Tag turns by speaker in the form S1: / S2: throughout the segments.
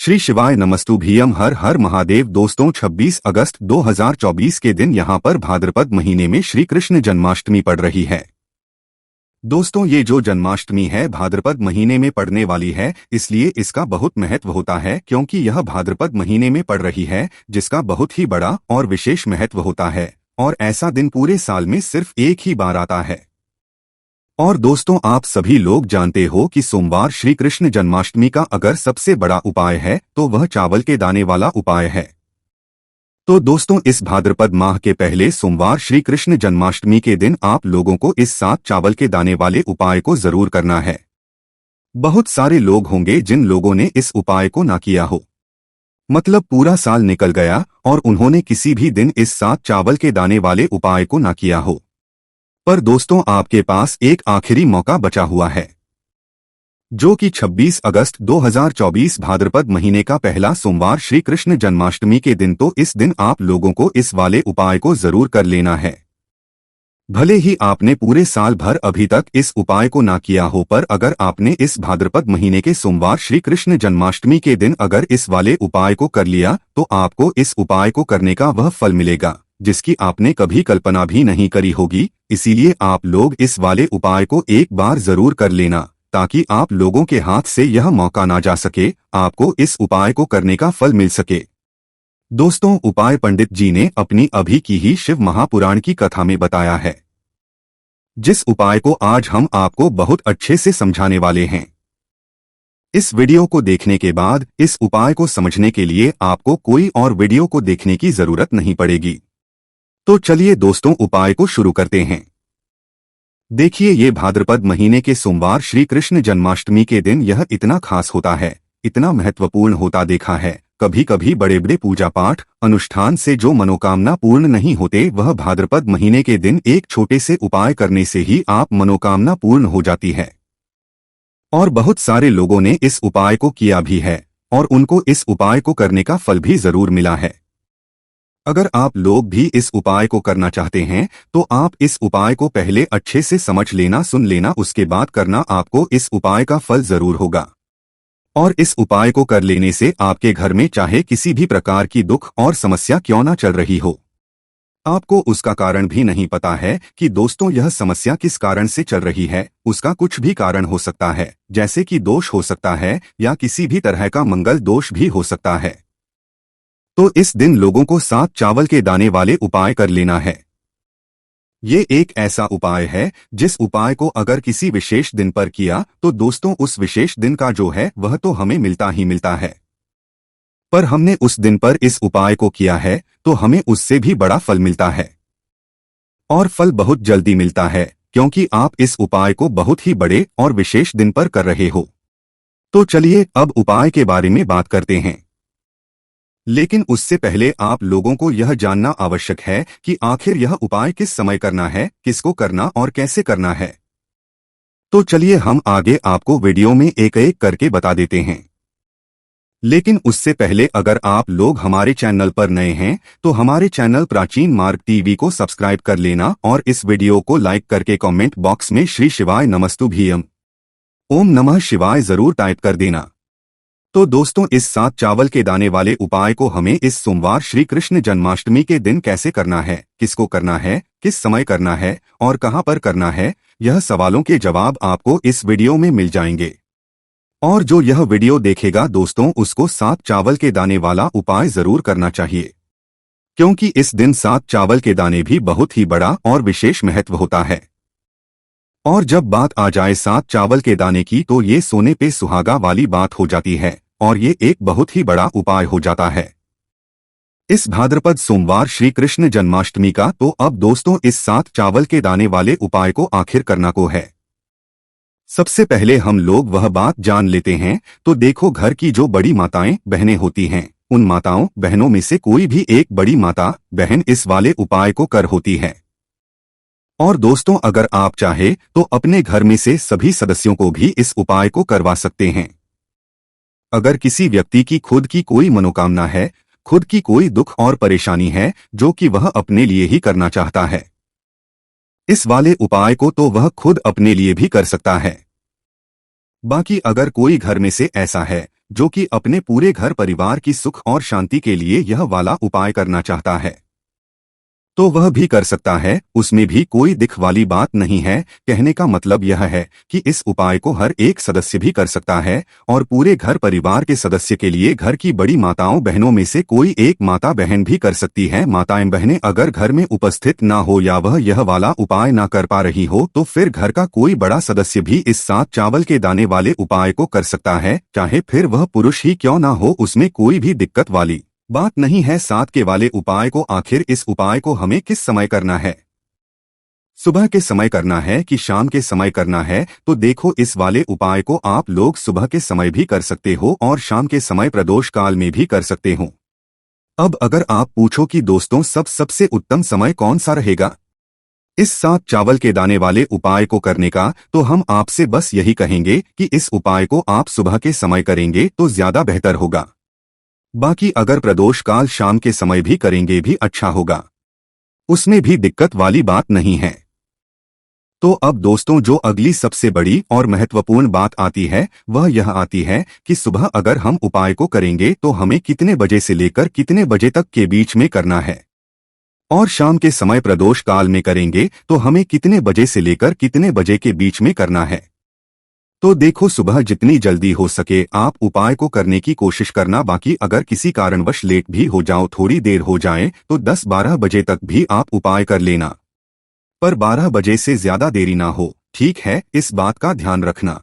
S1: श्री शिवाय नमस्तुभ्यम। हर हर महादेव। दोस्तों 26 अगस्त 2024 के दिन यहाँ पर भाद्रपद महीने में श्री कृष्ण जन्माष्टमी पड़ रही है। दोस्तों ये जो जन्माष्टमी है भाद्रपद महीने में पड़ने वाली है, इसलिए इसका बहुत महत्व होता है क्योंकि यह भाद्रपद महीने में पड़ रही है, जिसका बहुत ही बड़ा और विशेष महत्व होता है। और ऐसा दिन पूरे साल में सिर्फ एक ही बार आता है। और दोस्तों आप सभी लोग जानते हो कि सोमवार श्री कृष्ण जन्माष्टमी का अगर सबसे बड़ा उपाय है तो वह चावल के दाने वाला उपाय है। तो दोस्तों इस भाद्रपद माह के पहले सोमवार श्री कृष्ण जन्माष्टमी के दिन आप लोगों को इस 7 चावल के दाने वाले उपाय को जरूर करना है। बहुत सारे लोग होंगे जिन लोगों ने इस उपाय को ना किया हो, मतलब पूरा साल निकल गया और उन्होंने किसी भी दिन इस 7 चावल के दाने वाले उपाय को ना किया हो। पर दोस्तों आपके पास एक आखिरी मौका बचा हुआ है, जो कि 26 अगस्त 2024 भाद्रपद महीने का पहला सोमवार श्री कृष्ण जन्माष्टमी के दिन। तो इस दिन आप लोगों को इस वाले उपाय को जरूर कर लेना है। भले ही आपने पूरे साल भर अभी तक इस उपाय को ना किया हो, पर अगर आपने इस भाद्रपद महीने के सोमवार श्री कृष्ण जन्माष्टमी के दिन अगर इस वाले उपाय को कर लिया तो आपको इस उपाय को करने का वह फल मिलेगा जिसकी आपने कभी कल्पना भी नहीं करी होगी। इसीलिए आप लोग इस वाले उपाय को एक बार जरूर कर लेना, ताकि आप लोगों के हाथ से यह मौका ना जा सके, आपको इस उपाय को करने का फल मिल सके। दोस्तों उपाय पंडित जी ने अपनी अभी की ही शिव महापुराण की कथा में बताया है, जिस उपाय को आज हम आपको बहुत अच्छे से समझाने वाले हैं। इस वीडियो को देखने के बाद इस उपाय को समझने के लिए आपको कोई और वीडियो को देखने की जरूरत नहीं पड़ेगी। तो चलिए दोस्तों उपाय को शुरू करते हैं। देखिए ये भाद्रपद महीने के सोमवार श्री कृष्ण जन्माष्टमी के दिन यह इतना खास होता है, इतना महत्वपूर्ण होता देखा है। कभी कभी बड़े बड़े पूजा पाठ अनुष्ठान से जो मनोकामना पूर्ण नहीं होते, वह भाद्रपद महीने के दिन एक छोटे से उपाय करने से ही आप मनोकामना पूर्ण हो जाती है। और बहुत सारे लोगों ने इस उपाय को किया भी है और उनको इस उपाय को करने का फल भी जरूर मिला है। अगर आप लोग भी इस उपाय को करना चाहते हैं तो आप इस उपाय को पहले अच्छे से समझ लेना, सुन लेना, उसके बाद करना। आपको इस उपाय का फल जरूर होगा। और इस उपाय को कर लेने से आपके घर में चाहे किसी भी प्रकार की दुख और समस्या क्यों ना चल रही हो, आपको उसका कारण भी नहीं पता है कि दोस्तों यह समस्या किस कारण से चल रही है। उसका कुछ भी कारण हो सकता है, जैसे कि दोष हो सकता है या किसी भी तरह का मंगल दोष भी हो सकता है। तो इस दिन लोगों को 7 चावल के दाने वाले उपाय कर लेना है। ये एक ऐसा उपाय है जिस उपाय को अगर किसी विशेष दिन पर किया तो दोस्तों उस विशेष दिन का जो है वह तो हमें मिलता ही मिलता है, पर हमने उस दिन पर इस उपाय को किया है तो हमें उससे भी बड़ा फल मिलता है। और फल बहुत जल्दी मिलता है क्योंकि आप इस उपाय को बहुत ही बड़े और विशेष दिन पर कर रहे हो। तो चलिए अब उपाय के बारे में बात करते हैं। लेकिन उससे पहले आप लोगों को यह जानना आवश्यक है कि आखिर यह उपाय किस समय करना है, किसको करना और कैसे करना है। तो चलिए हम आगे आपको वीडियो में एक एक करके बता देते हैं। लेकिन उससे पहले अगर आप लोग हमारे चैनल पर नए हैं तो हमारे चैनल प्राचीन मार्ग टीवी को सब्सक्राइब कर लेना और इस वीडियो को लाइक करके कमेंट बॉक्स में श्री शिवाय नमस्तुभ्यम ओम नमः शिवाय जरूर टाइप कर देना। तो दोस्तों इस 7 चावल के दाने वाले उपाय को हमें इस सोमवार श्री कृष्ण जन्माष्टमी के दिन कैसे करना है, किसको करना है, किस समय करना है और कहां पर करना है, यह सवालों के जवाब आपको इस वीडियो में मिल जाएंगे। और जो यह वीडियो देखेगा दोस्तों उसको 7 चावल के दाने वाला उपाय जरूर करना चाहिए, क्योंकि इस दिन 7 चावल के दाने भी बहुत ही बड़ा और विशेष महत्व होता है। और जब बात आ जाए 7 चावल के दाने की तो ये सोने पे सुहागा वाली बात हो जाती है और ये एक बहुत ही बड़ा उपाय हो जाता है इस भाद्रपद सोमवार श्री कृष्ण जन्माष्टमी का। तो अब दोस्तों इस 7 चावल के दाने वाले उपाय को आखिर करना को है। सबसे पहले हम लोग वह बात जान लेते हैं। तो देखो घर की जो बड़ी माताएं बहनें होती हैं, उन माताओं बहनों में से कोई भी एक बड़ी माता बहन इस वाले उपाय को कर होती है। और दोस्तों अगर आप चाहे तो अपने घर में से सभी सदस्यों को भी इस उपाय को करवा सकते हैं। अगर किसी व्यक्ति की खुद की कोई मनोकामना है, खुद की कोई दुख और परेशानी है जो कि वह अपने लिए ही करना चाहता है, इस वाले उपाय को तो वह खुद अपने लिए भी कर सकता है। बाकी अगर कोई घर में से ऐसा है जो कि अपने पूरे घर परिवार की सुख और शांति के लिए यह वाला उपाय करना चाहता है तो वह भी कर सकता है, उसमें भी कोई दिख वाली बात नहीं है। कहने का मतलब यह है कि इस उपाय को हर एक सदस्य भी कर सकता है और पूरे घर परिवार के सदस्य के लिए घर की बड़ी माताओं बहनों में से कोई एक माता बहन भी कर सकती है। माताएं बहनें अगर घर में उपस्थित ना हो या वह यह वाला उपाय ना कर पा रही हो तो फिर घर का कोई बड़ा सदस्य भी इस 7 चावल के दाने वाले उपाय को कर सकता है, चाहे फिर वह पुरुष ही क्यों ना हो, उसमें कोई भी दिक्कत वाली बात नहीं है। 7 के वाले उपाय को आखिर इस उपाय को हमें किस समय करना है? सुबह के समय करना है कि शाम के समय करना है? तो देखो, इस वाले उपाय को आप लोग सुबह के समय भी कर सकते हो और शाम के समय प्रदोष काल में भी कर सकते हो। अब अगर आप पूछो कि दोस्तों सबसे उत्तम समय कौन सा रहेगा इस 7 चावल के दाने वाले उपाय को करने का, तो हम आपसे बस यही कहेंगे कि इस उपाय को आप सुबह के समय करेंगे तो ज्यादा बेहतर होगा। बाकी अगर प्रदोष काल शाम के समय भी करेंगे भी अच्छा होगा, उसमें भी दिक्कत वाली बात नहीं है। तो अब दोस्तों जो अगली सबसे बड़ी और महत्वपूर्ण बात आती है वह यह आती है कि सुबह अगर हम उपाय को करेंगे तो हमें कितने बजे से लेकर कितने बजे तक के बीच में करना है, और शाम के समय प्रदोष काल में करेंगे तो हमें कितने बजे से लेकर कितने बजे के बीच में करना है। तो देखो, सुबह जितनी जल्दी हो सके आप उपाय को करने की कोशिश करना। बाकी अगर किसी कारणवश लेट भी हो जाओ, थोड़ी देर हो जाए, तो 10-12 बजे तक भी आप उपाय कर लेना, पर 12 बजे से ज्यादा देरी ना हो, ठीक है? इस बात का ध्यान रखना।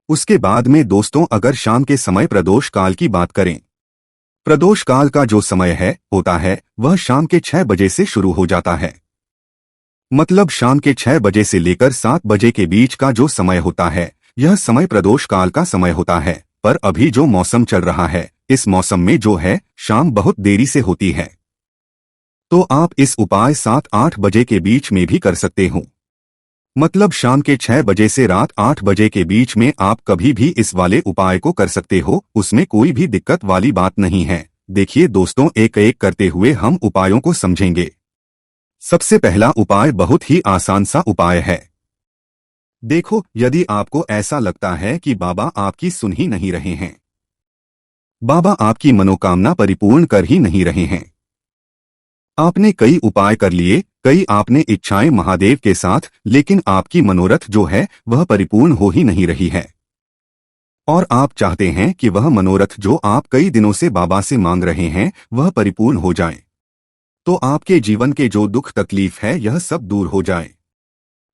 S1: उसके बाद में दोस्तों अगर शाम के समय प्रदोष काल की बात करें, प्रदोष काल का जो समय होता है वह शाम के 6 बजे से शुरू हो जाता है। मतलब शाम के 6 बजे से लेकर 7 बजे के बीच का जो समय होता है यह समय प्रदोष काल का समय होता है। पर अभी जो मौसम चल रहा है इस मौसम में जो है शाम बहुत देरी से होती है, तो आप इस उपाय 7-8 बजे के बीच में भी कर सकते हो। मतलब शाम के 6 बजे से रात 8 बजे के बीच में आप कभी भी इस वाले उपाय को कर सकते हो, उसमें कोई भी दिक्कत वाली बात नहीं है। देखिए दोस्तों, एक एक करते हुए हम उपायों को समझेंगे। सबसे पहला उपाय बहुत ही आसान सा उपाय है। देखो, यदि आपको ऐसा लगता है कि बाबा आपकी सुन ही नहीं रहे हैं, बाबा आपकी मनोकामना परिपूर्ण कर ही नहीं रहे हैं, आपने कई उपाय कर लिए, कई आपने इच्छाएं महादेव के साथ, लेकिन आपकी मनोरथ जो है वह परिपूर्ण हो ही नहीं रही है, और आप चाहते हैं कि वह मनोरथ जो आप कई दिनों से बाबा से मांग रहे हैं वह परिपूर्ण हो जाए, तो आपके जीवन के जो दुख तकलीफ है यह सब दूर हो जाए।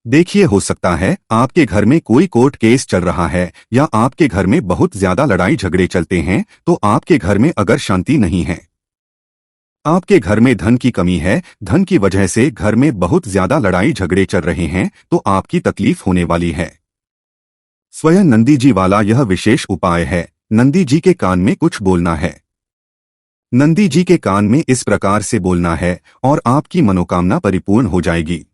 S1: देखिए, हो सकता है आपके घर में कोई कोर्ट केस चल रहा है या आपके घर में बहुत ज्यादा लड़ाई झगड़े चलते हैं, तो आपके घर में अगर शांति नहीं है, आपके घर में धन की कमी है, धन की वजह से घर में बहुत ज्यादा लड़ाई झगड़े चल रहे हैं, तो आपकी तकलीफ होने वाली है। स्वयं नंदी जी वाला यह विशेष उपाय है। नंदी जी के कान में कुछ बोलना है, नंदी जी के कान में इस प्रकार से बोलना है और आपकी मनोकामना परिपूर्ण हो जाएगी।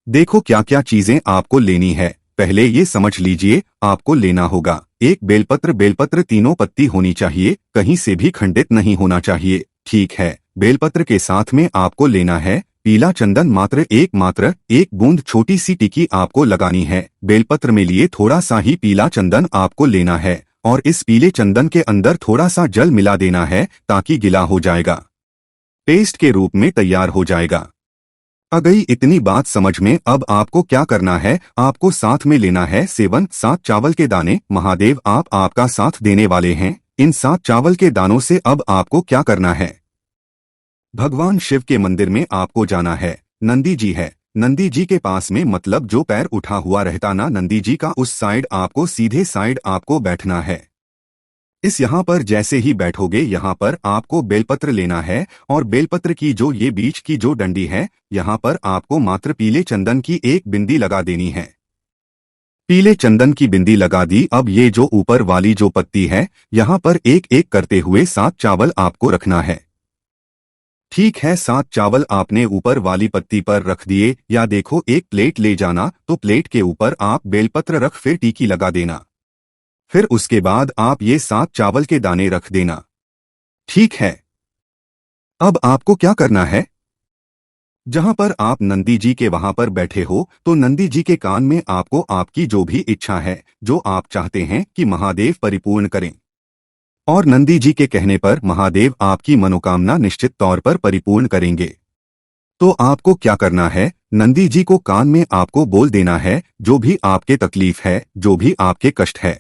S1: देखो, क्या क्या चीजें आपको लेनी है, पहले ये समझ लीजिए। आपको लेना होगा एक बेलपत्र, बेलपत्र तीनों पत्ती होनी चाहिए, कहीं से भी खंडित नहीं होना चाहिए, ठीक है? बेलपत्र के साथ में आपको लेना है पीला चंदन, मात्र एक बूंद छोटी सी टिकी आपको लगानी है। बेलपत्र में लिए थोड़ा सा ही पीला चंदन आपको लेना है और इस पीले चंदन के अंदर थोड़ा सा जल मिला देना है ताकि गीला हो जाएगा, पेस्ट के रूप में तैयार हो जाएगा। आ गई इतनी बात समझ में। अब आपको क्या करना है, आपको साथ में लेना है 7 चावल के दाने। महादेव आप आपका साथ देने वाले हैं। इन 7 चावल के दानों से अब आपको क्या करना है, भगवान शिव के मंदिर में आपको जाना है। नंदी जी है, नंदी जी के पास में, मतलब जो पैर उठा हुआ रहता ना नंदी जी का, उस साइड आपको, सीधे साइड आपको बैठना है। इस यहाँ पर जैसे ही बैठोगे यहाँ पर आपको बेलपत्र लेना है और बेलपत्र की जो ये बीच की जो डंडी है यहाँ पर आपको मात्र पीले चंदन की एक बिंदी लगा देनी है। पीले चंदन की बिंदी लगा दी। अब ये जो ऊपर वाली जो पत्ती है यहाँ पर एक एक करते हुए 7 चावल आपको रखना है, ठीक है? 7 चावल आपने ऊपर वाली पत्ती पर रख दिए, या देखो एक प्लेट ले जाना, तो प्लेट के ऊपर आप बेलपत्र रख फिर टीकी लगा देना, फिर उसके बाद आप ये 7 चावल के दाने रख देना, ठीक है? अब आपको क्या करना है, जहां पर आप नंदी जी के वहां पर बैठे हो तो नंदी जी के कान में आपको आपकी जो भी इच्छा है, जो आप चाहते हैं कि महादेव परिपूर्ण करें, और नंदी जी के कहने पर महादेव आपकी मनोकामना निश्चित तौर पर परिपूर्ण करेंगे। तो आपको क्या करना है, नंदी जी को कान में आपको बोल देना है, जो भी आपके तकलीफ है, जो भी आपके कष्ट है,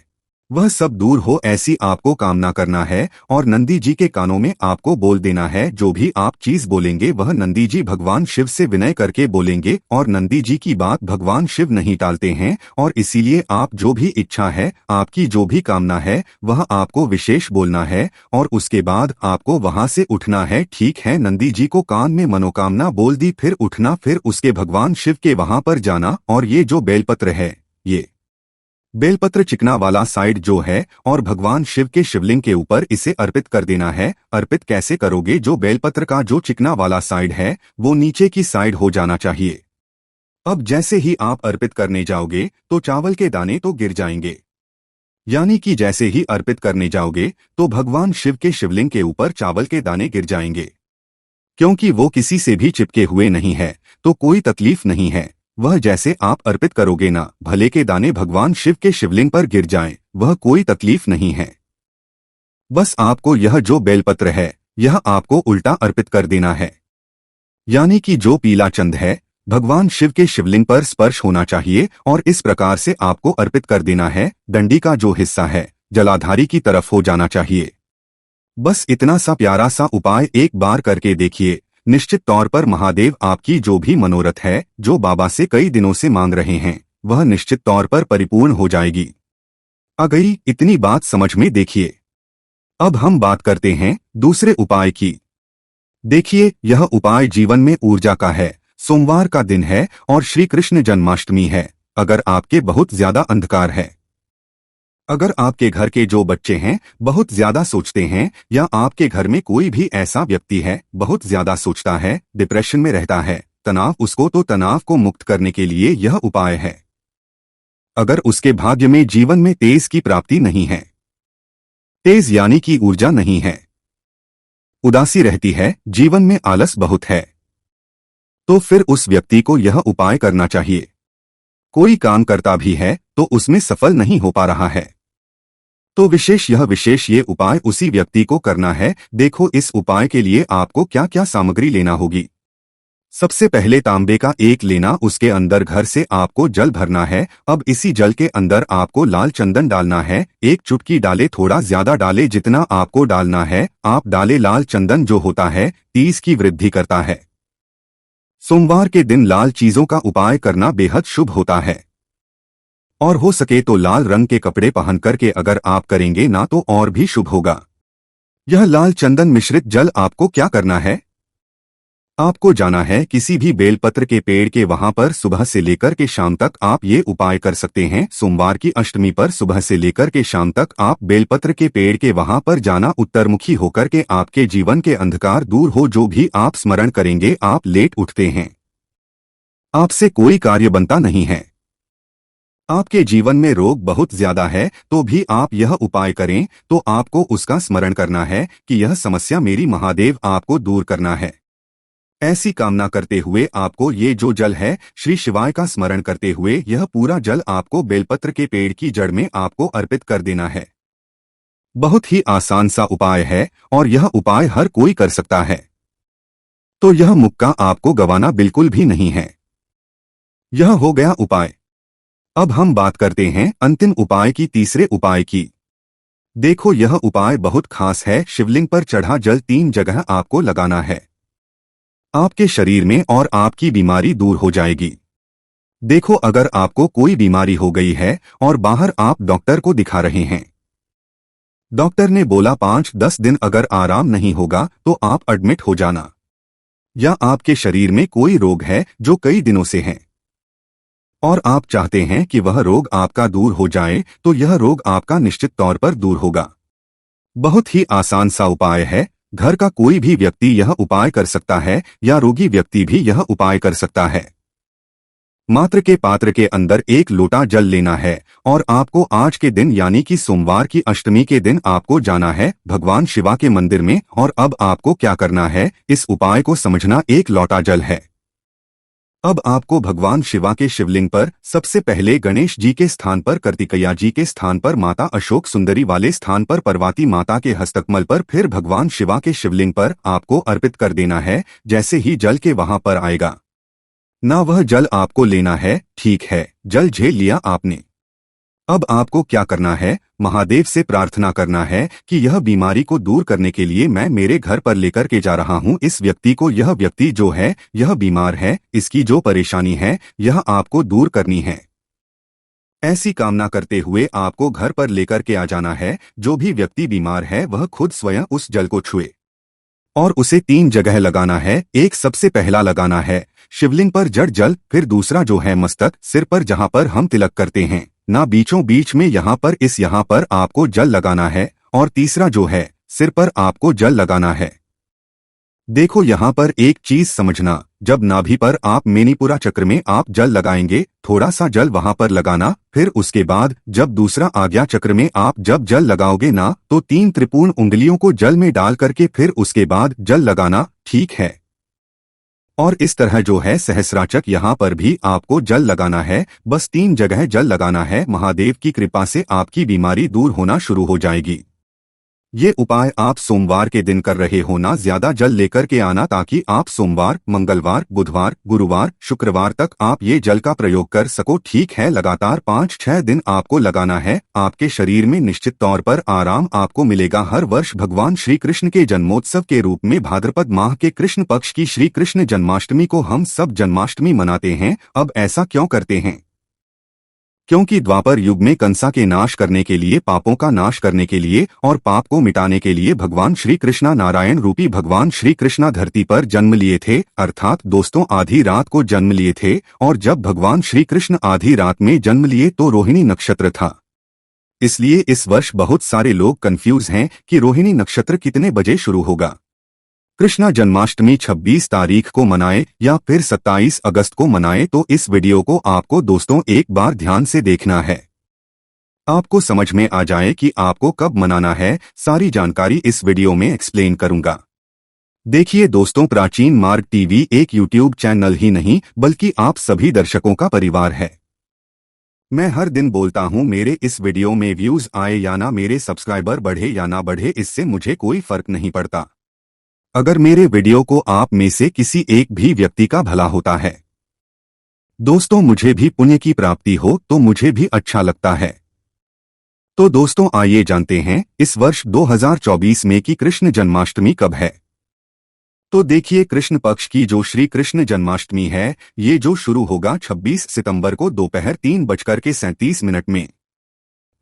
S1: वह सब दूर हो ऐसी आपको कामना करना है। और नंदी जी के कानों में आपको बोल देना है, जो भी आप चीज बोलेंगे वह नंदी जी भगवान शिव से विनय करके बोलेंगे। और नंदी जी की बात भगवान शिव नहीं टालते हैं, और इसीलिए आप जो भी इच्छा है, आपकी जो भी कामना है, वह आपको विशेष बोलना है। और उसके बाद आपको वहां से उठना है। ठीक है, नंदी जी को कान में मनोकामना बोल दी, फिर उठना, फिर उसके भगवान शिव के वहां पर जाना। और ये जो बेलपत्र है, ये बेलपत्र चिकना वाला साइड जो है, और भगवान शिव के शिवलिंग के ऊपर इसे अर्पित कर देना है। अर्पित कैसे करोगे, जो बेलपत्र का जो चिकना वाला साइड है वो नीचे की साइड हो जाना चाहिए। अब जैसे ही आप अर्पित करने जाओगे तो चावल के दाने तो गिर जाएंगे, यानी कि जैसे ही अर्पित करने जाओगे तो भगवान शिव के शिवलिंग के ऊपर चावल के दाने गिर जाएंगे। क्योंकि वो किसी से भी चिपके हुए नहीं है तो कोई तकलीफ नहीं है। वह जैसे आप अर्पित करोगे ना, भले के दाने भगवान शिव के शिवलिंग पर गिर जाएं, वह कोई तकलीफ नहीं है। बस आपको यह जो बेलपत्र है, यह आपको उल्टा अर्पित कर देना है। यानी कि जो पीला चंद है, भगवान शिव के शिवलिंग पर स्पर्श होना चाहिए, और इस प्रकार से आपको अर्पित कर देना है। डंडी का जो हिस्सा है जलाधारी की तरफ हो जाना चाहिए। बस इतना सा प्यारा सा उपाय एक बार करके देखिए, निश्चित तौर पर महादेव आपकी जो भी मनोरथ है, जो बाबा से कई दिनों से मांग रहे हैं, वह निश्चित तौर पर परिपूर्ण हो जाएगी। आ गई इतनी बात समझ में? देखिए, अब हम बात करते हैं दूसरे उपाय की। देखिए, यह उपाय जीवन में ऊर्जा का है। सोमवार का दिन है और श्री कृष्ण जन्माष्टमी है। अगर आपके बहुत ज्यादा अंधकार है, अगर आपके घर के जो बच्चे हैं बहुत ज्यादा सोचते हैं, या आपके घर में कोई भी ऐसा व्यक्ति है बहुत ज्यादा सोचता है, डिप्रेशन में रहता है, तनाव, उसको तो तनाव को मुक्त करने के लिए यह उपाय है। अगर उसके भाग्य में जीवन में तेज की प्राप्ति नहीं है, तेज यानी कि ऊर्जा नहीं है, उदासी रहती है, जीवन में आलस बहुत है, तो फिर उस व्यक्ति को यह उपाय करना चाहिए। कोई काम करता भी है तो उसमें सफल नहीं हो पा रहा है, तो विशेष ये उपाय उसी व्यक्ति को करना है। देखो, इस उपाय के लिए आपको क्या क्या सामग्री लेना होगी। सबसे पहले तांबे का एक लेना, उसके अंदर घर से आपको जल भरना है। अब इसी जल के अंदर आपको लाल चंदन डालना है। एक चुटकी डाले, थोड़ा ज्यादा डाले, जितना आपको डालना है आप डाले। लाल चंदन जो होता है 30 की वृद्धि करता है। सोमवार के दिन लाल चीजों का उपाय करना बेहद शुभ होता है, और हो सके तो लाल रंग के कपड़े पहन करके अगर आप करेंगे ना तो और भी शुभ होगा। यह लाल चंदन मिश्रित जल आपको क्या करना है, आपको जाना है किसी भी बेलपत्र के पेड़ के वहां पर। सुबह से लेकर के शाम तक आप ये उपाय कर सकते हैं। सोमवार की अष्टमी पर सुबह से लेकर के शाम तक आप बेलपत्र के पेड़ के वहां पर जाना, उत्तरमुखी होकर के। आपके जीवन के अंधकार दूर हो, जो भी आप स्मरण करेंगे। आप लेट उठते हैं, आपसे कोई कार्य बनता नहीं है, आपके जीवन में रोग बहुत ज्यादा है, तो भी आप यह उपाय करें तो आपको उसका स्मरण करना है कि यह समस्या मेरी महादेव आपको दूर करना है। ऐसी कामना करते हुए आपको ये जो जल है श्री शिवाय का स्मरण करते हुए यह पूरा जल आपको बेलपत्र के पेड़ की जड़ में आपको अर्पित कर देना है। बहुत ही आसान सा उपाय है और यह उपाय हर कोई कर सकता है, तो यह मौका आपको गंवाना बिल्कुल भी नहीं है। यह हो गया उपाय। अब हम बात करते हैं अंतिम उपाय की, तीसरे उपाय की। देखो, यह उपाय बहुत खास है। शिवलिंग पर चढ़ा जल 3 जगह आपको लगाना है, आपके शरीर में, और आपकी बीमारी दूर हो जाएगी। देखो, अगर आपको कोई बीमारी हो गई है और बाहर आप डॉक्टर को दिखा रहे हैं, डॉक्टर ने बोला 5-10 दिन अगर आराम नहीं होगा तो आप एडमिट हो जाना, या आपके शरीर में कोई रोग है जो कई दिनों से है और आप चाहते हैं कि वह रोग आपका दूर हो जाए, तो यह रोग आपका निश्चित तौर पर दूर होगा। बहुत ही आसान सा उपाय है। घर का कोई भी व्यक्ति यह उपाय कर सकता है, या रोगी व्यक्ति भी यह उपाय कर सकता है। मात्र के पात्र के अंदर 1 लोटा जल लेना है, और आपको आज के दिन यानी कि सोमवार की अष्टमी के दिन आपको जाना है भगवान शिवा के मंदिर में। और अब आपको क्या करना है, इस उपाय को समझना। 1 लोटा जल है, अब आपको भगवान शिवा के शिवलिंग पर सबसे पहले गणेश जी के स्थान पर, कार्तिकेया जी के स्थान पर, माता अशोक सुंदरी वाले स्थान पर, पार्वती माता के हस्तकमल पर, फिर भगवान शिवा के शिवलिंग पर आपको अर्पित कर देना है। जैसे ही जल के वहां पर आएगा ना, वह जल आपको लेना है। ठीक है, जल झेल लिया आपने। अब आपको क्या करना है? महादेव से प्रार्थना करना है कि यह बीमारी को दूर करने के लिए मैं मेरे घर पर लेकर के जा रहा हूं इस व्यक्ति को। यह व्यक्ति जो है यह बीमार है, इसकी जो परेशानी है यह आपको दूर करनी है। ऐसी कामना करते हुए आपको घर पर लेकर के आ जाना है। जो भी व्यक्ति बीमार है वह खुद स्वयं उस जल को छुए और उसे 3 जगह लगाना है। एक सबसे पहला लगाना है शिवलिंग पर जड़ जल, फिर दूसरा जो है मस्तक सिर पर जहां पर हम तिलक करते हैं ना, बीचों बीच में यहाँ पर आपको जल लगाना है। और तीसरा जो है सिर पर आपको जल लगाना है। देखो यहाँ पर एक चीज समझना, जब नाभि पर आप मणिपुरा चक्र में आप जल लगाएंगे, थोड़ा सा जल वहां पर लगाना। फिर उसके बाद जब दूसरा आज्ञा चक्र में आप जब जल लगाओगे ना, तो 3 त्रिपूर्ण उंगलियों को जल में डाल करके फिर उसके बाद जल लगाना। ठीक है। और इस तरह जो है सहस्राचक यहाँ पर भी आपको जल लगाना है। बस 3 जगह जल लगाना है। महादेव की कृपा से आपकी बीमारी दूर होना शुरू हो जाएगी। ये उपाय आप सोमवार के दिन कर रहे हो ना, ज्यादा जल लेकर के आना, ताकि आप सोमवार, मंगलवार, बुधवार, गुरुवार, शुक्रवार तक आप ये जल का प्रयोग कर सको। ठीक है, लगातार 5-6 दिन आपको लगाना है। आपके शरीर में निश्चित तौर पर आराम आपको मिलेगा। हर वर्ष भगवान श्री कृष्ण के जन्मोत्सव के रूप में भाद्रपद माह के कृष्ण पक्ष की श्री कृष्ण जन्माष्टमी को हम सब जन्माष्टमी मनाते हैं। अब ऐसा क्यों करते हैं? क्योंकि द्वापर युग में कंसा के नाश करने के लिए, पापों का नाश करने के लिए और पाप को मिटाने के लिए भगवान श्री कृष्णा नारायण रूपी भगवान श्री कृष्णा धरती पर जन्म लिए थे। अर्थात दोस्तों आधी रात को जन्म लिए थे। और जब भगवान श्री कृष्ण आधी रात में जन्म लिए तो रोहिणी नक्षत्र था। इसलिए इस वर्ष बहुत सारे लोग कंफ्यूज हैं कि रोहिणी नक्षत्र कितने बजे शुरू होगा। कृष्णा जन्माष्टमी 26 तारीख को मनाए या फिर 27 अगस्त को मनाए, तो इस वीडियो को आपको दोस्तों एक बार ध्यान से देखना है। आपको समझ में आ जाए कि आपको कब मनाना है। सारी जानकारी इस वीडियो में एक्सप्लेन करूंगा। देखिए दोस्तों, प्राचीन मार्ग टीवी एक यूट्यूब चैनल ही नहीं बल्कि आप सभी दर्शकों का परिवार है। मैं हर दिन बोलता हूं, मेरे इस वीडियो में व्यूज आए या ना, मेरे सब्सक्राइबर बढ़े या ना बढ़े, इससे मुझे कोई फर्क नहीं पड़ता। अगर मेरे वीडियो को आप में से किसी एक भी व्यक्ति का भला होता है दोस्तों, मुझे भी पुण्य की प्राप्ति हो तो मुझे भी अच्छा लगता है। तो दोस्तों आइए जानते हैं इस वर्ष 2024 में की कृष्ण जन्माष्टमी कब है। तो देखिए, कृष्ण पक्ष की जो श्री कृष्ण जन्माष्टमी है ये जो शुरू होगा 26 सितंबर को दोपहर 3:37 में,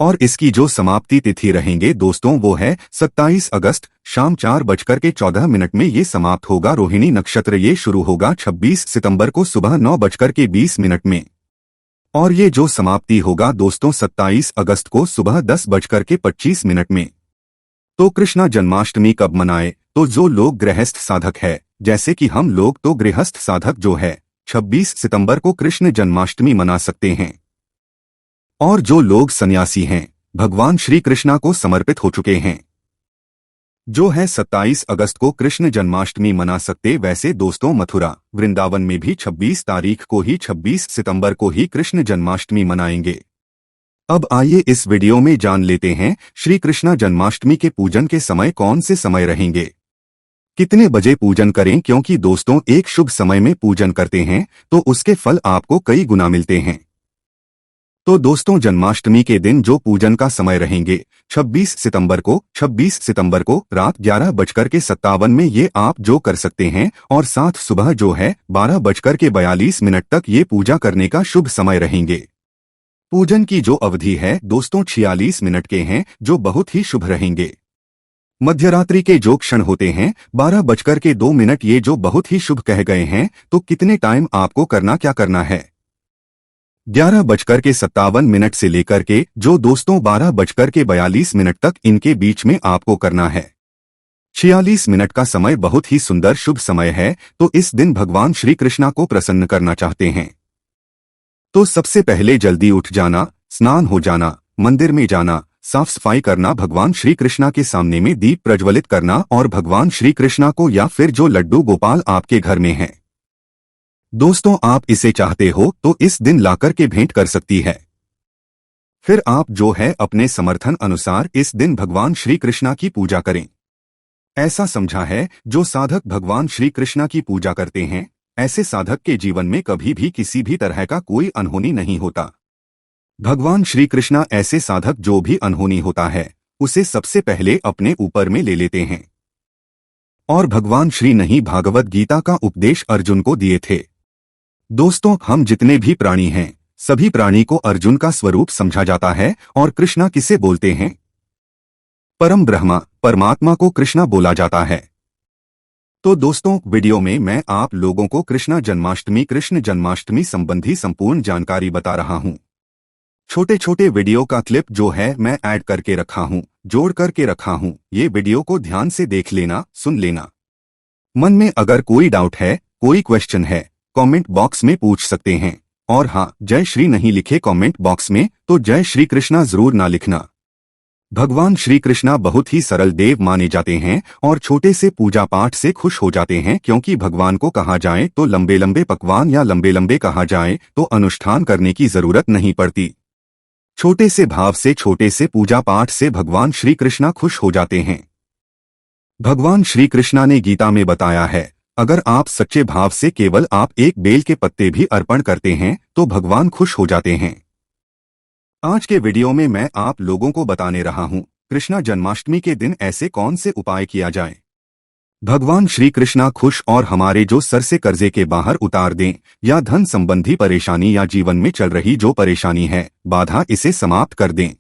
S1: और इसकी जो समाप्ति तिथि रहेंगे दोस्तों वो है 27 अगस्त शाम 4:14 में ये समाप्त होगा। रोहिणी नक्षत्र ये शुरू होगा 26 सितंबर को सुबह 9:20 में, और ये जो समाप्ति होगा दोस्तों 27 अगस्त को सुबह 10:25 में। तो कृष्णा जन्माष्टमी कब मनाए? तो जो लोग गृहस्थ साधक है, जैसे कि हम लोग, तो गृहस्थ साधक जो है 26 सितंबर को कृष्ण जन्माष्टमी मना सकते हैं। और जो लोग सन्यासी हैं, भगवान श्री कृष्णा को समर्पित हो चुके हैं, जो है 27 अगस्त को कृष्ण जन्माष्टमी मना सकते। वैसे दोस्तों मथुरा, वृंदावन में भी 26 तारीख को ही 26 सितंबर को ही कृष्ण जन्माष्टमी मनाएंगे। अब आइए इस वीडियो में जान लेते हैं श्री कृष्णा जन्माष्टमी के पूजन के समय कौन से समय रहेंगे, कितने बजे पूजन करें। क्योंकि दोस्तों एक शुभ समय में पूजन करते हैं तो उसके फल आपको कई गुना मिलते हैं। तो दोस्तों जन्माष्टमी के दिन जो पूजन का समय रहेंगे 26 सितंबर को रात 11:57 में ये आप जो कर सकते हैं, और साथ सुबह जो है 12:42 तक ये पूजा करने का शुभ समय रहेंगे। पूजन की जो अवधि है दोस्तों 46 मिनट के हैं, जो बहुत ही शुभ रहेंगे। मध्यरात्रि के जो क्षण होते हैं 12:02 ये जो बहुत ही शुभ कह गए हैं। तो कितने टाइम आपको क्या करना है, 11:57 से लेकर के जो दोस्तों 12:42 तक इनके बीच में आपको करना है। 46 मिनट का समय बहुत ही सुंदर शुभ समय है। तो इस दिन भगवान श्री कृष्णा को प्रसन्न करना चाहते हैं तो सबसे पहले जल्दी उठ जाना, स्नान हो जाना, मंदिर में जाना, साफ सफाई करना, भगवान श्री कृष्णा के सामने में दीप प्रज्वलित करना, और भगवान श्री कृष्णा को या फिर जो लड्डू गोपाल आपके घर में हैं दोस्तों आप इसे चाहते हो तो इस दिन लाकर के भेंट कर सकती है। फिर आप जो है अपने समर्थन अनुसार इस दिन भगवान श्री कृष्णा की पूजा करें। ऐसा समझा है जो साधक भगवान श्री कृष्णा की पूजा करते हैं, ऐसे साधक के जीवन में कभी भी किसी भी तरह का कोई अनहोनी नहीं होता। भगवान श्री कृष्णा ऐसे साधक जो भी अनहोनी होता है उसे सबसे पहले अपने ऊपर में ले लेते हैं। और भगवान श्री ने ही भागवत गीता का उपदेश अर्जुन को दिए थे। दोस्तों हम जितने भी प्राणी हैं सभी प्राणी को अर्जुन का स्वरूप समझा जाता है। और कृष्णा किसे बोलते हैं? परम ब्रह्मा परमात्मा को कृष्णा बोला जाता है। तो दोस्तों वीडियो में मैं आप लोगों को कृष्ण जन्माष्टमी संबंधी संपूर्ण जानकारी बता रहा हूं। छोटे छोटे वीडियो का क्लिप जो है मैं ऐड करके रखा हूं, जोड़ करके रखा हूं। ये वीडियो को ध्यान से देख लेना, सुन लेना। मन में अगर कोई डाउट है, कोई क्वेश्चन है, कमेंट बॉक्स में पूछ सकते हैं। और हाँ, जय श्री नहीं लिखे कमेंट बॉक्स में तो जय श्री कृष्णा जरूर ना लिखना। भगवान श्री कृष्णा बहुत ही सरल देव माने जाते हैं और छोटे से पूजा पाठ से खुश हो जाते हैं, क्योंकि भगवान को कहा जाए तो लंबे लंबे पकवान या लंबे लंबे कहा जाए तो अनुष्ठान करने की जरूरत नहीं पड़ती। छोटे से भाव से छोटे से पूजा पाठ से भगवान श्री कृष्णा खुश हो जाते हैं। भगवान श्री कृष्णा ने गीता में बताया है, अगर आप सच्चे भाव से केवल आप एक बेल के पत्ते भी अर्पण करते हैं तो भगवान खुश हो जाते हैं। आज के वीडियो में मैं आप लोगों को बताने रहा हूं कृष्णा जन्माष्टमी के दिन ऐसे कौन से उपाय किया जाए भगवान श्री कृष्णा खुश और हमारे जो सर से कर्जे के बाहर उतार दें, या धन संबंधी परेशानी या जीवन में चल रही जो परेशानी है बाधा, इसे समाप्त कर दें।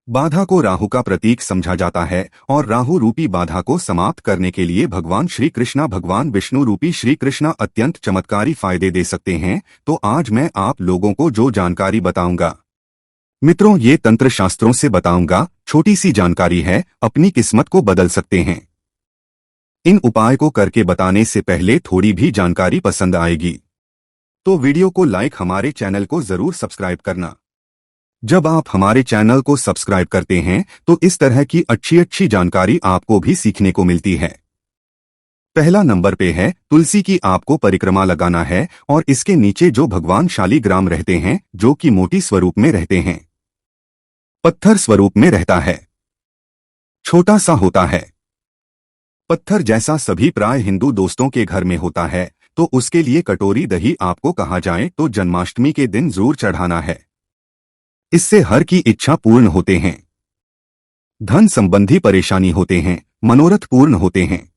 S1: बाधा को राहु का प्रतीक समझा जाता है और राहु रूपी बाधा को समाप्त करने के लिए भगवान श्री कृष्णा भगवान विष्णु रूपी श्री कृष्णा अत्यंत चमत्कारी फायदे दे सकते हैं। तो आज मैं आप लोगों को जो जानकारी बताऊंगा मित्रों, ये तंत्र शास्त्रों से बताऊंगा। छोटी सी जानकारी है, अपनी किस्मत को बदल सकते हैं। इन उपाय को करके बताने से पहले थोड़ी भी जानकारी पसंद आएगी तो वीडियो को लाइक, हमारे चैनल को जरूर सब्सक्राइब करना। जब आप हमारे चैनल को सब्सक्राइब करते हैं तो इस तरह की अच्छी अच्छी जानकारी आपको भी सीखने को मिलती है। पहला नंबर पे है, तुलसी की आपको परिक्रमा लगाना है और इसके नीचे जो भगवान शालिग्राम रहते हैं, जो कि मोटी स्वरूप में रहते हैं, पत्थर स्वरूप में रहता है, छोटा सा होता है। पत्थर जैसा सभी प्राय हिंदू दोस्तों के घर में होता है, तो उसके लिए कटोरी दही आपको कहा जाए तो जन्माष्टमी के दिन जरूर चढ़ाना है। इससे हर की इच्छा पूर्ण होते हैं, धन संबंधी परेशानी होते हैं, मनोरथ पूर्ण होते हैं।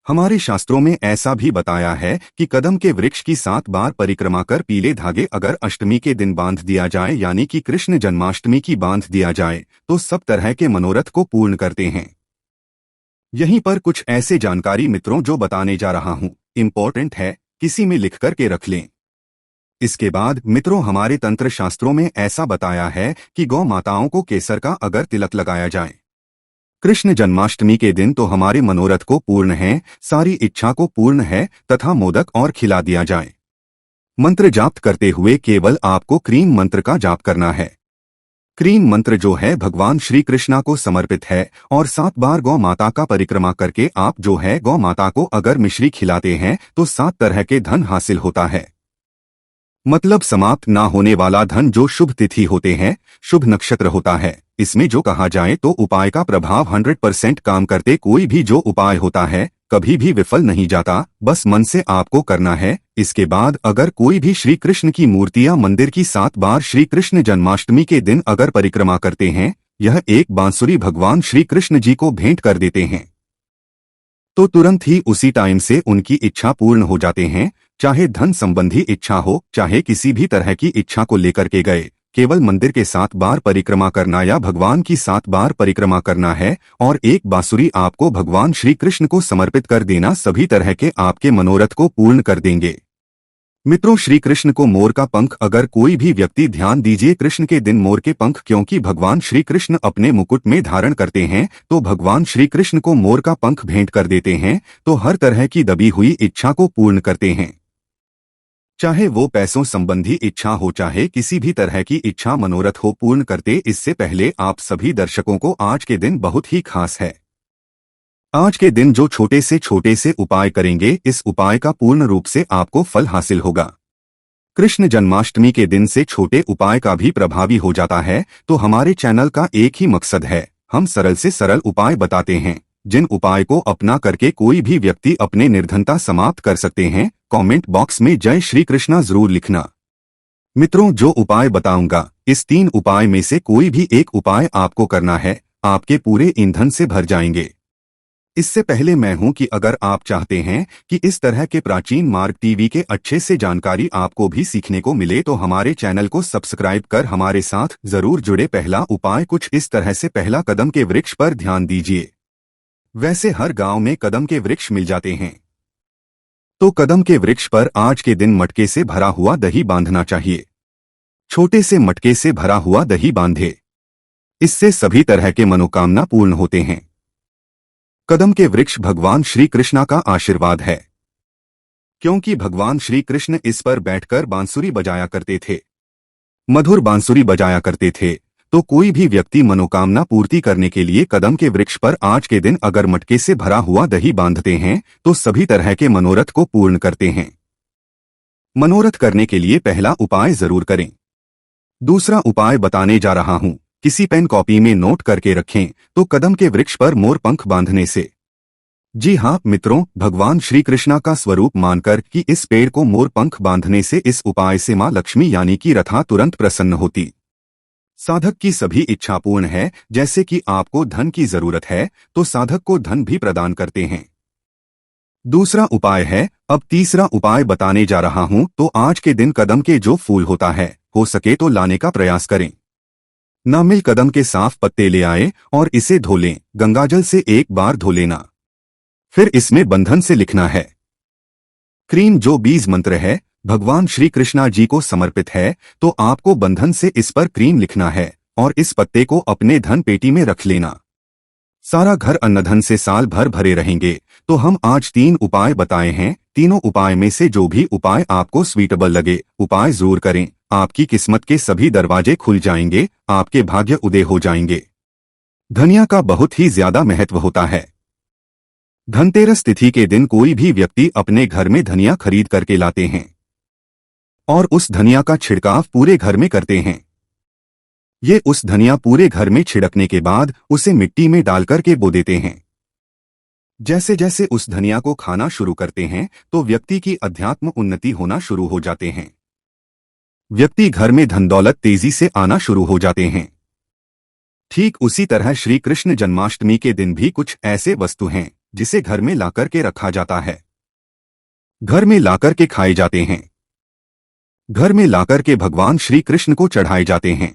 S1: हमारे शास्त्रों में ऐसा भी बताया है कि कदम के वृक्ष की 7 बार परिक्रमा कर पीले धागे अगर अष्टमी के दिन बांध दिया जाए, यानी कि कृष्ण जन्माष्टमी की बांध दिया जाए, तो सब तरह के मनोरथ को पूर्ण करते हैं। यहीं पर कुछ ऐसे जानकारी मित्रों जो बताने जा रहा हूं, इंपॉर्टेंट है, किसी में लिख करके रख लें। इसके बाद मित्रों, हमारे तंत्र शास्त्रों में ऐसा बताया है कि गौ माताओं को केसर का अगर तिलक लगाया जाए कृष्ण जन्माष्टमी के दिन तो हमारे मनोरथ को पूर्ण है, सारी इच्छा को पूर्ण है, तथा मोदक और खिला दिया जाए। मंत्र जाप करते हुए केवल आपको क्रीम मंत्र का जाप करना है। क्रीम मंत्र जो है भगवान श्री कृष्णा को समर्पित है और 7 बार गौ माता का परिक्रमा करके आप जो है गौ माता को अगर मिश्री खिलाते हैं तो 7 तरह के धन हासिल होता है। मतलब समाप्त ना होने वाला धन, जो शुभ तिथि होते हैं, शुभ नक्षत्र होता है। इसमें जो कहा जाए तो उपाय का प्रभाव 100% काम करते। कोई भी जो उपाय होता है कभी भी विफल नहीं जाता, बस मन से आपको करना है। इसके बाद अगर कोई भी श्री कृष्ण की मूर्ति या मंदिर की 7 बार श्री कृष्ण जन्माष्टमी के दिन अगर परिक्रमा करते हैं, यह एक बांसुरी भगवान श्री कृष्ण जी को भेंट कर देते हैं, तो तुरंत ही उसी टाइम से उनकी इच्छा पूर्ण हो जाते हैं। चाहे धन संबंधी इच्छा हो, चाहे किसी भी तरह की इच्छा को लेकर के गए, केवल मंदिर के 7 बार परिक्रमा करना या भगवान की 7 बार परिक्रमा करना है और एक बांसुरी आपको भगवान श्री कृष्ण को समर्पित कर देना, सभी तरह के आपके मनोरथ को पूर्ण कर देंगे। मित्रों, श्री कृष्ण को मोर का पंख, अगर कोई भी व्यक्ति, ध्यान दीजिए, कृष्ण के दिन मोर के पंख, क्योंकि भगवान श्री कृष्ण अपने मुकुट में धारण करते हैं, तो भगवान श्री कृष्ण को मोर का पंख भेंट कर देते हैं, तो हर तरह की दबी हुई इच्छा को पूर्ण करते हैं। चाहे वो पैसों संबंधी इच्छा हो, चाहे किसी भी तरह की इच्छा मनोरथ हो, पूर्ण करते। इससे पहले आप सभी दर्शकों को आज के दिन बहुत ही खास है। आज के दिन जो छोटे से उपाय करेंगे, इस उपाय का पूर्ण रूप से आपको फल हासिल होगा। कृष्ण जन्माष्टमी के दिन से छोटे उपाय का भी प्रभावी हो जाता है। तो हमारे चैनल का एक ही मकसद है, हम सरल से सरल उपाय बताते हैं, जिन उपाय को अपना करके कोई भी व्यक्ति अपने निर्धनता समाप्त कर सकते हैं। कमेंट बॉक्स में जय श्री कृष्णा जरूर लिखना। मित्रों, जो उपाय बताऊंगा, इस 3 उपाय में से कोई भी एक उपाय आपको करना है, आपके पूरे ईंधन से भर जाएंगे। इससे पहले मैं हूं कि अगर आप चाहते हैं कि इस तरह के प्राचीन मार्ग टीवी के अच्छे से जानकारी आपको भी सीखने को मिले, तो हमारे चैनल को सब्सक्राइब कर हमारे साथ जरूर जुड़े। पहला उपाय कुछ इस तरह से, पहला कदम के वृक्ष पर ध्यान दीजिए। वैसे हर गांव में कदम के वृक्ष मिल जाते हैं, तो कदम के वृक्ष पर आज के दिन मटके से भरा हुआ दही बांधना चाहिए। छोटे से मटके से भरा हुआ दही बांधे, इससे सभी तरह के मनोकामना पूर्ण होते हैं। कदम के वृक्ष भगवान श्री कृष्णा का आशीर्वाद है, क्योंकि भगवान श्री कृष्ण इस पर बैठकर बांसुरी बजाया करते थे, मधुर बांसुरी बजाया करते थे। तो कोई भी व्यक्ति मनोकामना पूर्ति करने के लिए कदम के वृक्ष पर आज के दिन अगर मटके से भरा हुआ दही बांधते हैं, तो सभी तरह के मनोरथ को पूर्ण करते हैं। मनोरथ करने के लिए पहला उपाय जरूर करें। दूसरा उपाय बताने जा रहा हूं, किसी पेन कॉपी में नोट करके रखें, तो कदम के वृक्ष पर मोर पंख बांधने से। जी हाँ मित्रों, भगवान श्री कृष्णा का स्वरूप मानकर कि इस पेड़ को मोर पंख बांधने से, इस उपाय से मां लक्ष्मी यानी कि रथा तुरंत प्रसन्न होती। साधक की सभी इच्छा पूर्ण है। जैसे कि आपको धन की जरूरत है, तो साधक को धन भी प्रदान करते हैं। दूसरा उपाय है। अब तीसरा उपाय बताने जा रहा हूं, तो आज के दिन कदम के जो फूल होता है, हो सके तो लाने का प्रयास करें। नामिल कदम के साफ पत्ते ले आए और इसे धो लें। गंगाजल से एक बार धो लेना, फिर इसमें बंधन से लिखना है। क्रीम जो बीज मंत्र है, भगवान श्री कृष्णा जी को समर्पित है, तो आपको बंधन से इस पर क्रीम लिखना है और इस पत्ते को अपने धन पेटी में रख लेना। सारा घर अन्नधन से साल भर भरे रहेंगे। तो हम आज 3 उपाय बताए हैं। तीनों उपाय में से जो भी उपाय आपको स्वीटेबल लगे, उपाय जरूर करें। आपकी किस्मत के सभी दरवाजे खुल जाएंगे, आपके भाग्य उदय हो जाएंगे। धनिया का बहुत ही ज्यादा महत्व होता है। धनतेरस तिथि के दिन कोई भी व्यक्ति अपने घर में धनिया खरीद करके लाते हैं और उस धनिया का छिड़काव पूरे घर में करते हैं। ये उस धनिया पूरे घर में छिड़कने के बाद उसे मिट्टी में डालकर के बो देते हैं। जैसे जैसे उस धनिया को खाना शुरू करते हैं, तो व्यक्ति की अध्यात्म उन्नति होना शुरू हो जाते हैं। व्यक्ति घर में धन दौलत तेजी से आना शुरू हो जाते हैं। ठीक उसी तरह श्री कृष्ण जन्माष्टमी के दिन भी कुछ ऐसे वस्तु हैं जिसे घर में लाकर के रखा जाता है, घर में लाकर के खाए जाते हैं, घर में लाकर के भगवान श्री कृष्ण को चढ़ाए जाते हैं।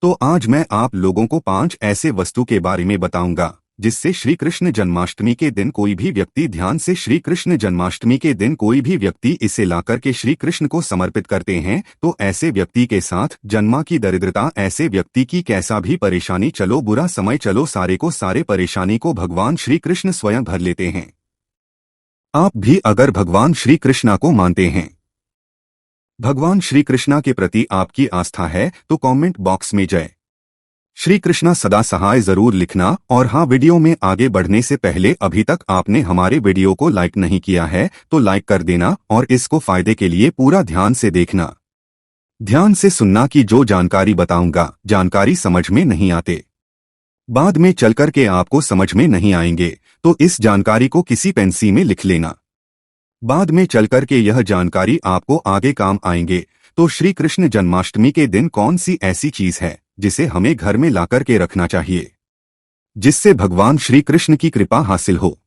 S1: तो आज मैं आप लोगों को 5 ऐसे वस्तु के बारे में बताऊंगा जिससे श्री कृष्ण जन्माष्टमी के दिन कोई भी व्यक्ति ध्यान से श्री कृष्ण जन्माष्टमी के दिन कोई भी व्यक्ति इसे लाकर के श्री कृष्ण को समर्पित करते हैं, तो ऐसे व्यक्ति के साथ जन्मा की दरिद्रता, ऐसे व्यक्ति की कैसा भी परेशानी, चलो बुरा समय चलो सारे को सारे परेशानी को भगवान श्री कृष्ण स्वयं भर लेते हैं। आप भी अगर भगवान श्री कृष्णा को मानते हैं, भगवान श्री कृष्णा के प्रति आपकी आस्था है, तो कमेंट बॉक्स में जय श्री कृष्णा सदा सहाय जरूर लिखना। और हाँ, वीडियो में आगे बढ़ने से पहले अभी तक आपने हमारे वीडियो को लाइक नहीं किया है तो लाइक कर देना और इसको फायदे के लिए पूरा ध्यान से देखना, ध्यान से सुनना कि जो जानकारी बताऊंगा, जानकारी समझ में नहीं आते, बाद में चलकर के आपको समझ में नहीं आएंगे, तो इस जानकारी को किसी पेंसिल में लिख लेना। बाद में चलकर के यह जानकारी आपको आगे काम आएंगे। तो श्री कृष्ण जन्माष्टमी के दिन कौन सी ऐसी चीज है जिसे हमें घर में लाकर के रखना चाहिए, जिससे भगवान श्री कृष्ण की कृपा हासिल हो।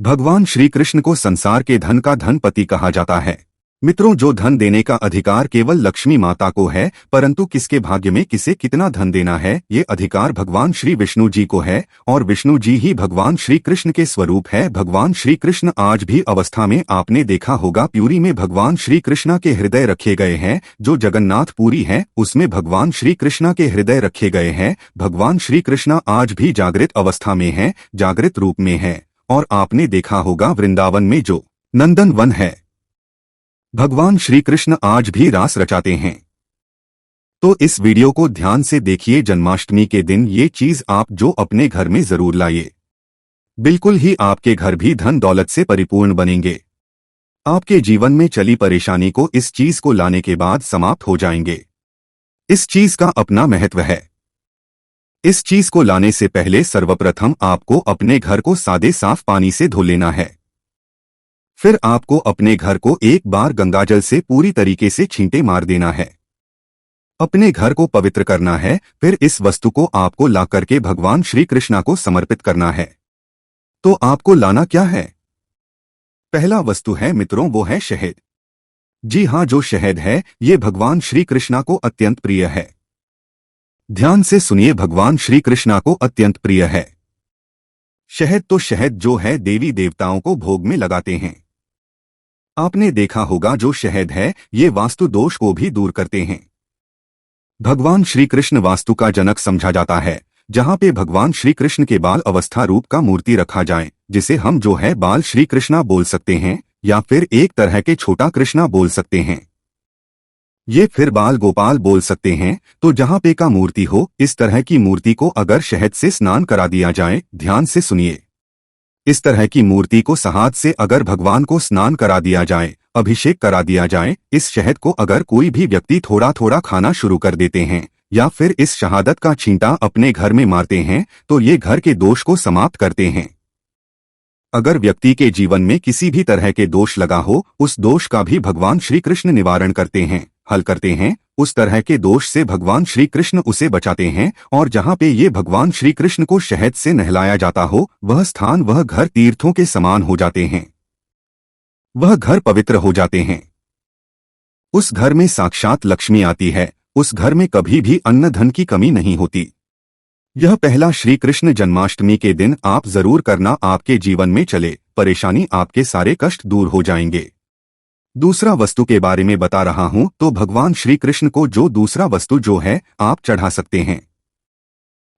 S1: भगवान श्री कृष्ण को संसार के धन का धनपति कहा जाता है। मित्रों, जो धन देने का अधिकार केवल लक्ष्मी माता को है, परंतु किसके भाग्य में किसे कितना धन देना है, ये अधिकार भगवान श्री विष्णु जी को है और विष्णु जी ही भगवान श्री कृष्ण के स्वरूप है। भगवान श्री कृष्ण आज भी अवस्था में आपने देखा होगा, प्यूरी में भगवान श्री कृष्णा के हृदय रखे गए हैं। जो जगन्नाथ पुरी है उसमें भगवान श्री कृष्णा के हृदय रखे गए हैं। भगवान श्री कृष्णा आज भी जागृत अवस्था में है, जागृत रूप में है। और आपने देखा होगा वृंदावन में जो नंदन वन है, भगवान श्री कृष्ण आज भी रास रचाते हैं। तो इस वीडियो को ध्यान से देखिए। जन्माष्टमी के दिन ये चीज आप जो अपने घर में जरूर लाइए। बिल्कुल ही आपके घर भी धन दौलत से परिपूर्ण बनेंगे। आपके जीवन में चली परेशानी को इस चीज को लाने के बाद समाप्त हो जाएंगे। इस चीज का अपना महत्व है। इस चीज को लाने से पहले सर्वप्रथम आपको अपने घर को सादे साफ पानी से धो लेना है। फिर आपको अपने घर को एक बार गंगाजल से पूरी तरीके से छींटे मार देना है। अपने घर को पवित्र करना है। फिर इस वस्तु को आपको ला करके भगवान श्री कृष्णा को समर्पित करना है। तो आपको लाना क्या है? पहला वस्तु है मित्रों, वो है शहद। जी हाँ, जो शहद है ये भगवान श्री कृष्णा को अत्यंत प्रिय है। ध्यान से सुनिए, भगवान श्री कृष्णा को अत्यंत प्रिय है शहद। तो शहद जो है देवी देवताओं को भोग में लगाते हैं। आपने देखा होगा जो शहद है ये वास्तु दोष को भी दूर करते हैं। भगवान श्री कृष्ण वास्तु का जनक समझा जाता है। जहाँ पे भगवान श्री कृष्ण के बाल अवस्था रूप का मूर्ति रखा जाए, जिसे हम जो है बाल श्री कृष्णा बोल सकते हैं या फिर एक तरह के छोटा कृष्णा बोल सकते हैं, ये फिर बाल गोपाल बोल सकते हैं। तो जहाँ पे का मूर्ति हो, इस तरह की मूर्ति को अगर शहद से स्नान करा दिया जाए, ध्यान से सुनिए, इस तरह की मूर्ति को शहद से अगर भगवान को स्नान करा दिया जाए, अभिषेक करा दिया जाए, इस शहद को अगर कोई भी व्यक्ति थोड़ा थोड़ा खाना शुरू कर देते हैं या फिर इस शहादत का छींटा अपने घर में मारते हैं, तो ये घर के दोष को समाप्त करते हैं। अगर व्यक्ति के जीवन में किसी भी तरह के दोष लगा हो, उस दोष का भी भगवान श्री कृष्ण निवारण करते हैं, हल करते हैं। उस तरह के दोष से भगवान श्री कृष्ण उसे बचाते हैं। और जहाँ पे ये भगवान श्री कृष्ण को शहद से नहलाया जाता हो, वह स्थान, वह घर तीर्थों के समान हो जाते हैं। वह घर पवित्र हो जाते हैं। उस घर में साक्षात लक्ष्मी आती है। उस घर में कभी भी अन्न धन की कमी नहीं होती। यह पहला श्री कृष्ण जन्माष्टमी के दिन आप जरूर करना, आपके जीवन में चले परेशानी, आपके सारे कष्ट दूर हो जाएंगे। दूसरा वस्तु के बारे में बता रहा हूं, तो भगवान श्री कृष्ण को जो दूसरा वस्तु जो है आप चढ़ा सकते हैं,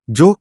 S1: जो